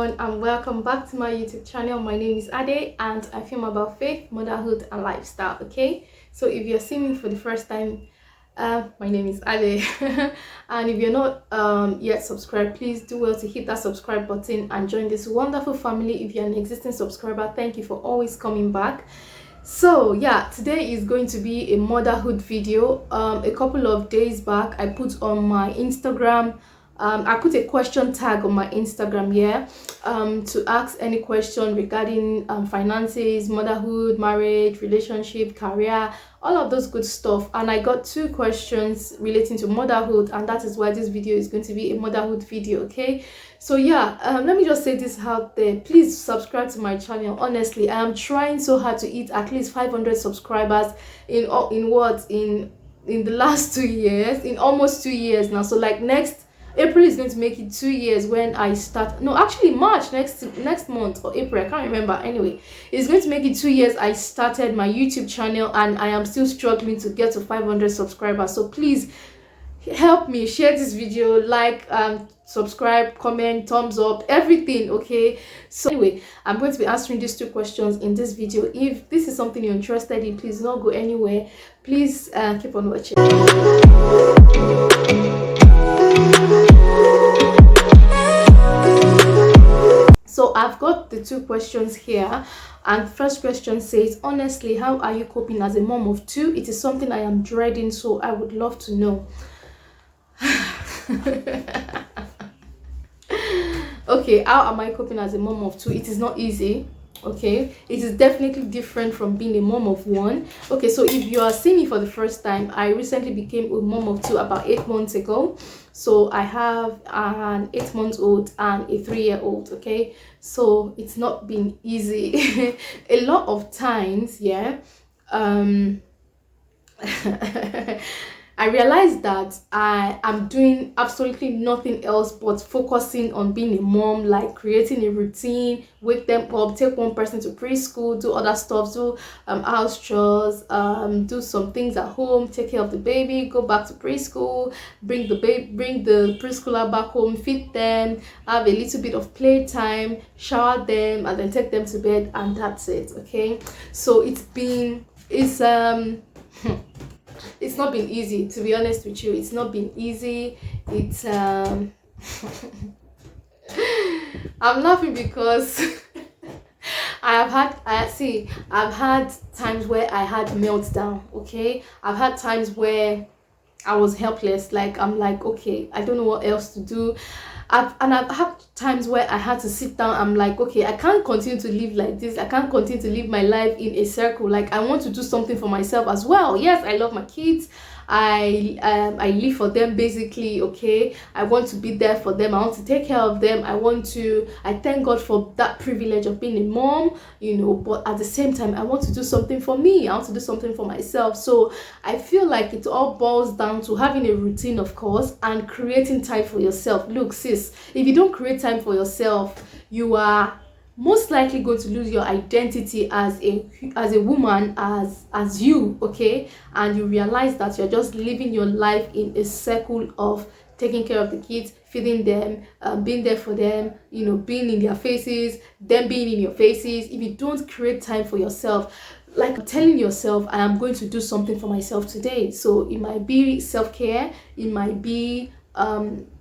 everyone, and welcome back to my YouTube channel. My name is Ade and I film about faith, motherhood and lifestyle. Okay, so if you're seeing me for the first time, my name is Ade and if you're not yet subscribed, please do well to hit that subscribe button and join this wonderful family. If you're an existing subscriber, thank you for always coming back. So yeah, today is going to be a motherhood video. A couple of days back I put on my Instagram, I put a question tag on my Instagram here to ask any question regarding finances, motherhood, marriage, relationship, career, all of those good stuff, and I got 2 questions relating to motherhood, and that is why this video is going to be a motherhood video. Okay, so yeah, let me just say this out there, please subscribe to my channel. Honestly, I am trying so hard to hit at least 500 subscribers in the last 2 years, in almost 2 years now. So like next April is going to make it 2 years when I start. No, actually March next month, or April, I can't remember. Anyway, it's going to make it 2 years I started my YouTube channel, and I am still struggling to get to 500 subscribers. So please help me, share this video, like, subscribe, comment, thumbs up, everything. Okay, so anyway, I'm going to be answering these 2 questions in this video. If this is something you're interested in, please don't go anywhere. Please keep on watching. So I've got the 2 questions here, and the first question says, honestly, how are you coping as a mom of 2? It is something I am dreading, so I would love to know. Okay, how am I coping as a mom of 2? It is not easy. Okay, it is definitely different from being a mom of 1. Okay, so if you are seeing me for the first time, I recently became a mom of 2 about 8 months ago. So I have an 8-month-old and a 3-year-old. Okay, so it's not been easy. A lot of times, yeah, I realized that I am doing absolutely nothing else but focusing on being a mom, like creating a routine, wake them up, take one person to preschool, do other stuff, do house chores, do some things at home, take care of the baby, go back to preschool, bring the preschooler back home, feed them, have a little bit of playtime, shower them, and then take them to bed, and that's it. Okay, so it's not been easy, to be honest with you. It's not been easy. It's I'm laughing because I've had times where I had meltdown. Okay, I've had times where I was helpless, like I'm like, okay, I don't know what else to do. I've had times where I had to sit down. I'm like, okay, I can't continue to live like this. I can't continue to live my life in a circle. Like, I want to do something for myself as well. Yes, I love my kids. I live for them, basically. Okay, I want to be there for them. I want to take care of them. I thank God for that privilege of being a mom, you know, but at the same time I want to do something for me. I want to do something for myself. So I feel like it all boils down to having a routine, of course, and creating time for yourself. Look, sis, if you don't create time for yourself, you are most likely going to lose your identity as a woman, as you. Okay, and you realize that you're just living your life in a circle of taking care of the kids, feeding them, being there for them, you know, being in their faces, them being in your faces. If you don't create time for yourself, like telling yourself, I am going to do something for myself today. So it might be self-care, it might be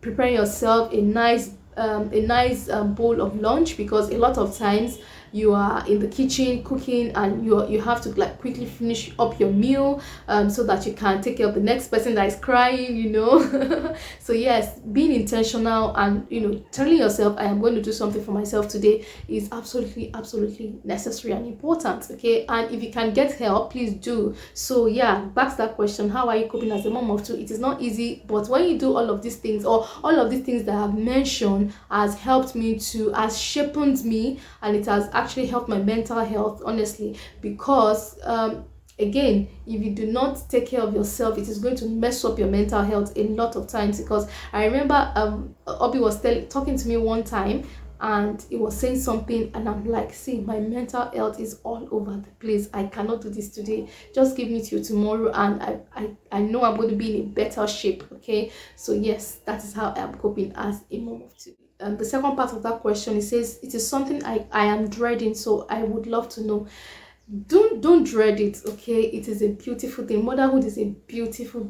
preparing yourself a nice bowl of lunch, because a lot of times you are in the kitchen cooking and you have to like quickly finish up your meal so that you can take care of the next person that is crying, you know. So yes, being intentional and, you know, telling yourself, I am going to do something for myself today, is absolutely necessary and important. Okay, and if you can get help, please do. So yeah, back to that question, how are you coping as a mom of 2? It is not easy, but when you do all of these things, or all of these things that I've mentioned, has sharpened me, and it has actually helped my mental health, honestly, because again, if you do not take care of yourself, it is going to mess up your mental health a lot of times. Because I remember Obi was talking to me one time, and he was saying something, and I'm like, see, my mental health is all over the place. I cannot do this today. Just give me till tomorrow, and I know I'm going to be in a better shape. Okay, so yes, that is how I'm coping as a mom of 2. the second part of that question, it says it is something I am dreading, so I would love to know. Don't dread it, okay? It is a beautiful thing. Motherhood is a beautiful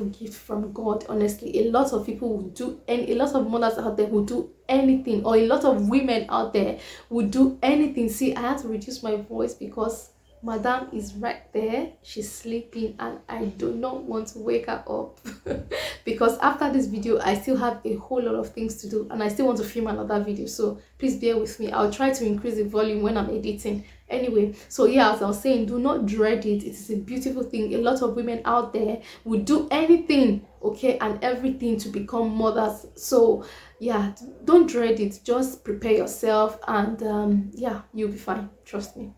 gift from God. Honestly, a lot of people will do, and a lot of mothers out there will do anything, or a lot of women out there would do anything. See, I had to reduce my voice because Madam is right there, she's sleeping, and I do not want to wake her up because after this video I still have a whole lot of things to do, and I still want to film another video, so please bear with me. I'll try to increase the volume when I'm editing. Anyway, so yeah, as I was saying, do not dread it. It is a beautiful thing. A lot of women out there would do anything, okay, and everything to become mothers. So yeah, don't dread it. Just prepare yourself, and yeah, you'll be fine, trust me.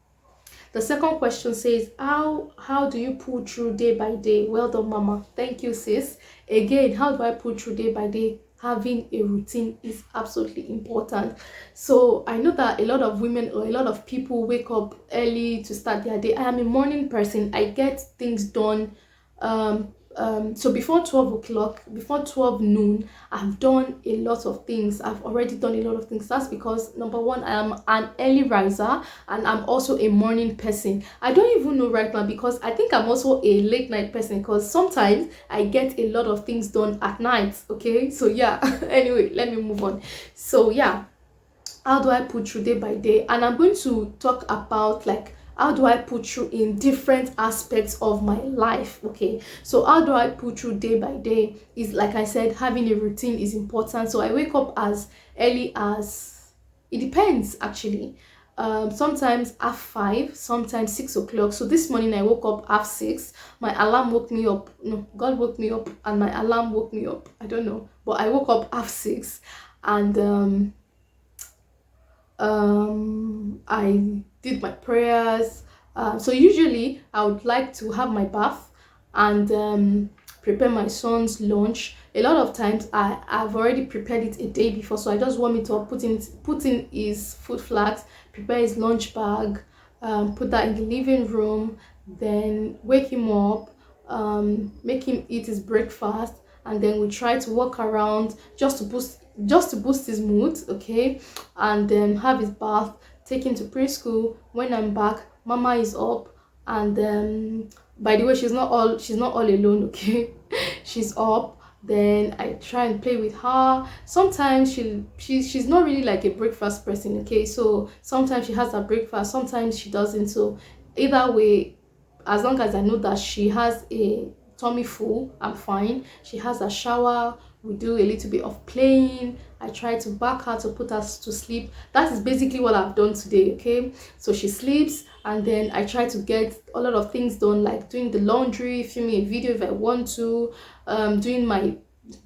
The second question says, how do you pull through day by day? Well done, mama. Thank you, sis. Again, how do I pull through day by day? Having a routine is absolutely important. So I know that a lot of women or a lot of people wake up early to start their day. I am a morning person. I get things done. So before 12 o'clock, before 12 noon, I've done a lot of things. I've already done a lot of things. That's because, number one, I am an early riser, and I'm also a morning person. I don't even know right now because I think I'm also a late night person, because sometimes I get a lot of things done at night, okay? So yeah, anyway, let me move on. So yeah, how do I put through day by day? And I'm going to talk about, like, how do I put through in different aspects of my life, okay? So how do I put through day by day is, like I said, having a routine is important. So I wake up as early as, it depends actually. Sometimes at 5, sometimes 6 o'clock. So this morning I woke up at 6. My alarm woke me up. No, God woke me up and my alarm woke me up. I don't know, but I woke up at 6, and I did my prayers. So usually I would like to have my bath and prepare my son's lunch. A lot of times I've already prepared it a day before, so I just warm it up, put in his food flags, prepare his lunch bag, put that in the living room, then wake him up, make him eat his breakfast, and then we try to walk around just to boost his mood, okay, and then have his bath, take him to preschool. When I'm back, mama is up, and by the way, she's not all alone, okay. She's up. Then I try and play with her. Sometimes she's not really like a breakfast person, okay, so sometimes she has her breakfast, sometimes she doesn't. So either way, as long as I know that she has a tummy full, I'm fine. She has a shower, we do a little bit of playing, I try to back her to put her to sleep. That is basically what I've done today, okay. So she sleeps, and then I try to get a lot of things done, like doing the laundry, filming a video if I want to,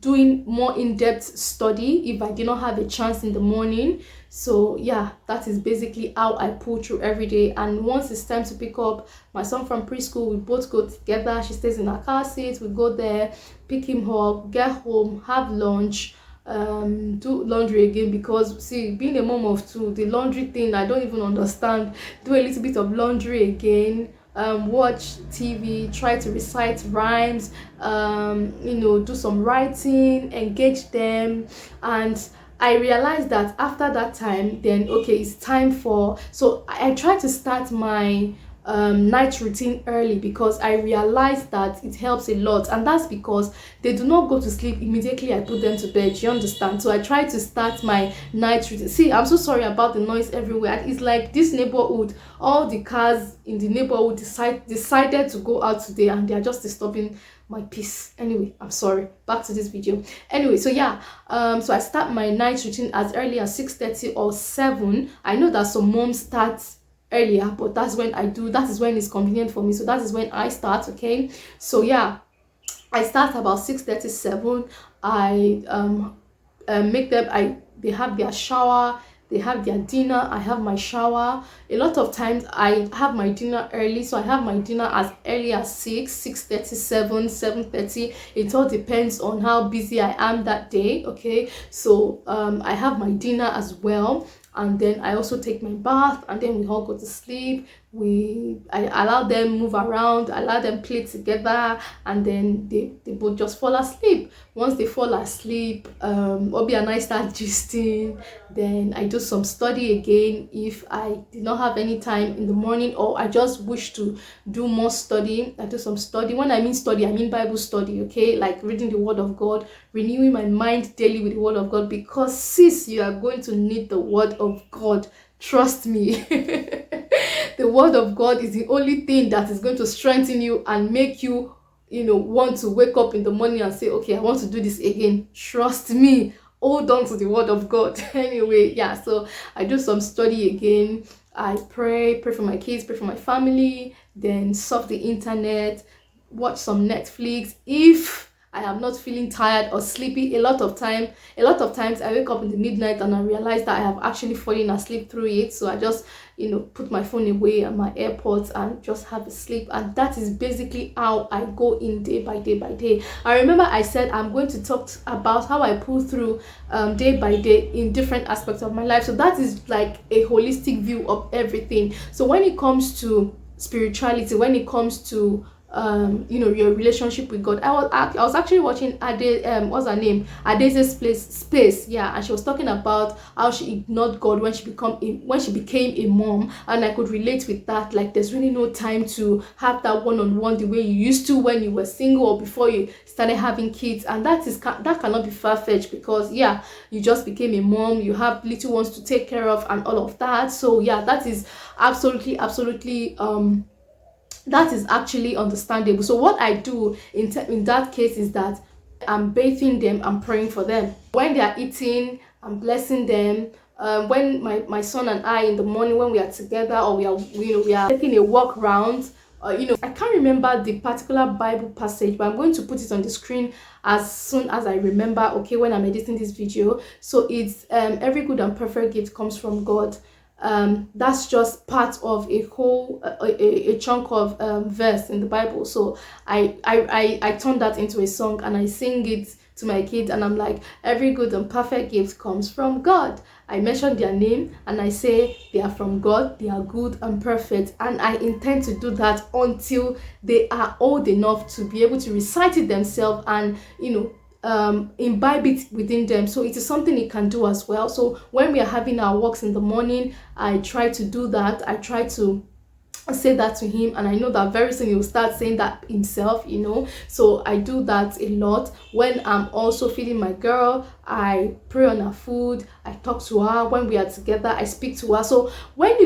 doing more in-depth study if I did not have a chance in the morning. So yeah, that is basically how I pull through every day. And once it's time to pick up my son from preschool, we both go together. She stays in her car seat, we go there, pick him up, get home, have lunch, do laundry again, because see, being a mom of 2, the laundry thing I don't even understand. Do a little bit of laundry again, watch TV, try to recite rhymes, do some writing, engage them. And I realized that after that time, then okay, it's time for, so I try to start my night routine early, because I realized that it helps a lot, and that's because they do not go to sleep immediately I put them to bed, you understand. So I try to start my night routine. See, I'm so sorry about the noise everywhere. It's like this neighborhood, all the cars in the neighborhood decided to go out today, and they are just disturbing my peace. Anyway, I'm sorry, back to this video. Anyway, so yeah, so I start my night routine as early as 6:30 or 7. I know that some moms start earlier, but that's when I do, that is when it's convenient for me, so that is when I start, okay. So yeah, I start about 6:37. I make them, they have their shower, they have their dinner, I have my shower. A lot of times I have my dinner early, so I have my dinner as early as 6:37, 7:30. It all depends on how busy I am that day, okay. So I have my dinner as well, and then I also take my bath, and then we all go to sleep. I allow them move around, allow them play together, and then they both just fall asleep. Once they fall asleep, Obi and I start gisting. Then I do some study again if I did not have any time in the morning, or I just wish to do more study. I do some study. When I mean study, I mean Bible study, okay? Like reading the Word of God, renewing my mind daily with the Word of God, because sis, you are going to need the Word of God. Trust me. The Word of God is the only thing that is going to strengthen you and make you, want to wake up in the morning and say, okay, I want to do this again. Trust me. Hold on to the Word of God. Anyway, yeah, so I do some study again. I pray for my kids, pray for my family, then surf the internet, watch some Netflix. If I am not feeling tired or sleepy, a lot of times I wake up in the midnight and I realize that I have actually fallen asleep through it. So I just put my phone away and my AirPods and just have a sleep. And that is basically how I go in day by day by day. I remember I said I'm going to talk about how I pull through day by day in different aspects of my life. So that is like a holistic view of everything. So when it comes to spirituality, when it comes to your relationship with God, I was actually watching Ade, what's her name, Adese's space, yeah, and she was talking about how she ignored God when she became a mom, and I could relate with that. Like, there's really no time to have that one-on-one the way you used to when you were single or before you started having kids, and that cannot be far-fetched, because yeah, you just became a mom, you have little ones to take care of and all of that. So yeah, that is absolutely that is actually understandable. So what I do in that case is that I'm bathing them, I'm praying for them. When they are eating, I'm blessing them. When my son and I in the morning, when we are together, or we are taking a walk around, I can't remember the particular Bible passage, but I'm going to put it on the screen as soon as I remember, okay, when I'm editing this video. So it's every good and perfect gift comes from God. That's just part of a whole a chunk of verse in the Bible. So I turn that into a song and I sing it to my kids, and I'm like, every good and perfect gift comes from God. I mention their name and I say they are from God, they are good and perfect, and I intend to do that until they are old enough to be able to recite it themselves and imbibe it within them. So it is something it can do as well. So when we are having our walks in the morning, I try to do that. I try to say that to him, and I know that very soon he will start saying that himself, so I do that a lot. When I'm also feeding my girl, I pray on her food, I talk to her. When we are together, I speak to her. So when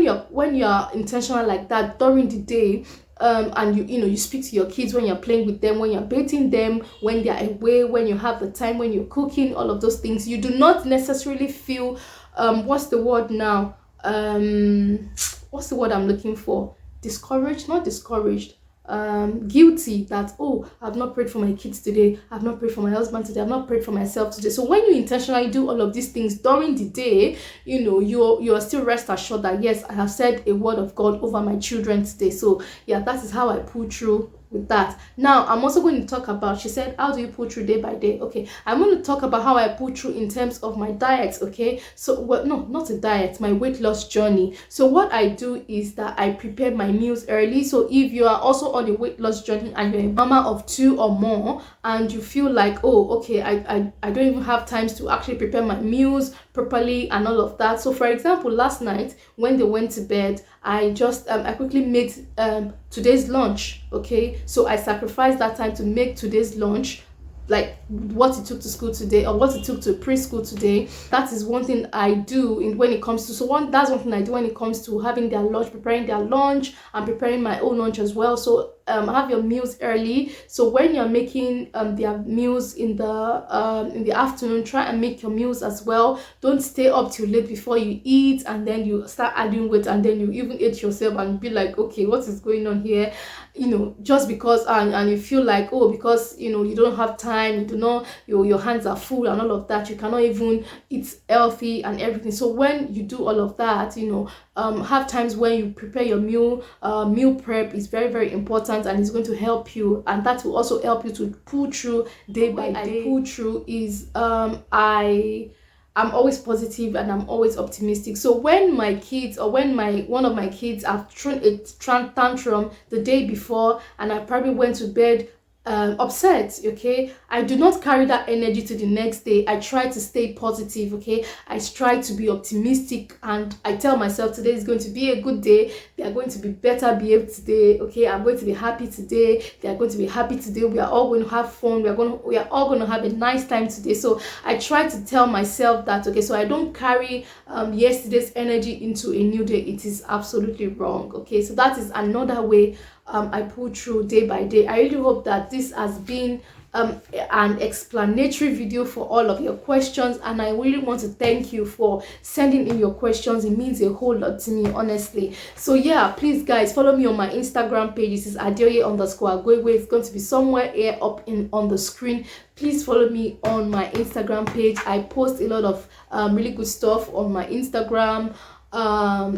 you're intentional like that during the day, and you speak to your kids when you're playing with them, when you're bathing them, when they're away, when you have the time, when you're cooking, all of those things, you do not necessarily feel what's the word now, what's the word I'm looking for, discouraged, not discouraged, guilty that, oh, I've not prayed for my kids today, I've not prayed for my husband today, I've not prayed for myself today. So when you intentionally do all of these things during the day, you are still rest assured that yes, I have said a word of God over my children today. So yeah, that is how I pull through with that. Now I'm also going to talk about, she said, how do you pull through day by day? Okay, I'm going to talk about how I pull through in terms of my diet. Okay, so not a diet, my weight loss journey. So what I do is that I prepare my meals early. So if you are also on a weight loss journey and you're a mama of 2 or more, and you feel like, oh, okay, I don't even have time to actually prepare my meals properly and all of that. So for example, last night when they went to bed, I just I quickly made today's lunch. Okay, so I sacrificed that time to make today's lunch, like what it took to school today or what it took to preschool today. That is one thing I do when it comes to, that's one thing I do when it comes to having their lunch, preparing their lunch and preparing my own lunch as well. So have your meals early. So when you're making their meals in the afternoon, try and make your meals as well. Don't stay up till late before you eat, and then you start adding weight, and then you even eat yourself and be like, okay, what is going on here? Just because and you feel like, oh, because you don't have time, you do not, your hands are full and all of that, you cannot even eat healthy and everything. So when you do all of that, have times when you prepare your meal prep is very, very important, and it's going to help you, and that will also help you to pull through day by day. I pull through is I'm always positive and I'm always optimistic. So when my kids, or when one of my kids have thrown a tantrum the day before, and I probably went to bed upset, okay, I do not carry that energy to the next day. I try to stay positive, okay, I try to be optimistic, and I tell myself today is going to be a good day. They are going to be better behaved today, okay, I'm going to be happy today, they are going to be happy today, we are all going to have fun, we are all going to have a nice time today. So I try to tell myself that, okay, so I don't carry yesterday's energy into a new day. It is absolutely wrong, okay. So that is another way I pull through day by day. I really hope that this has been an explanatory video for all of your questions, and I really want to thank you for sending in your questions. It means a whole lot to me, honestly. So yeah, please guys, follow me on my Instagram page. This is Adeoye_Agwegwe. It's going to be somewhere here on the screen. Please follow me on my Instagram page. I post a lot of really good stuff on my Instagram.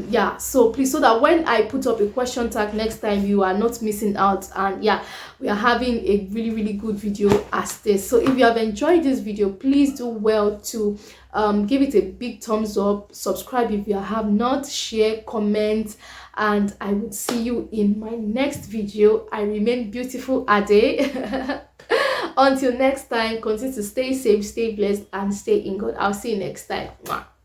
Yeah, so please, so that when I put up a question tag next time, you are not missing out. And yeah, we are having a really good video as this. So if you have enjoyed this video, please do well to give it a big thumbs up, subscribe if you have not, share, comment, and I will see you in my next video. I remain beautiful Ade. Until next time, continue to stay safe, stay blessed, and stay in God. I'll see you next time. Mwah.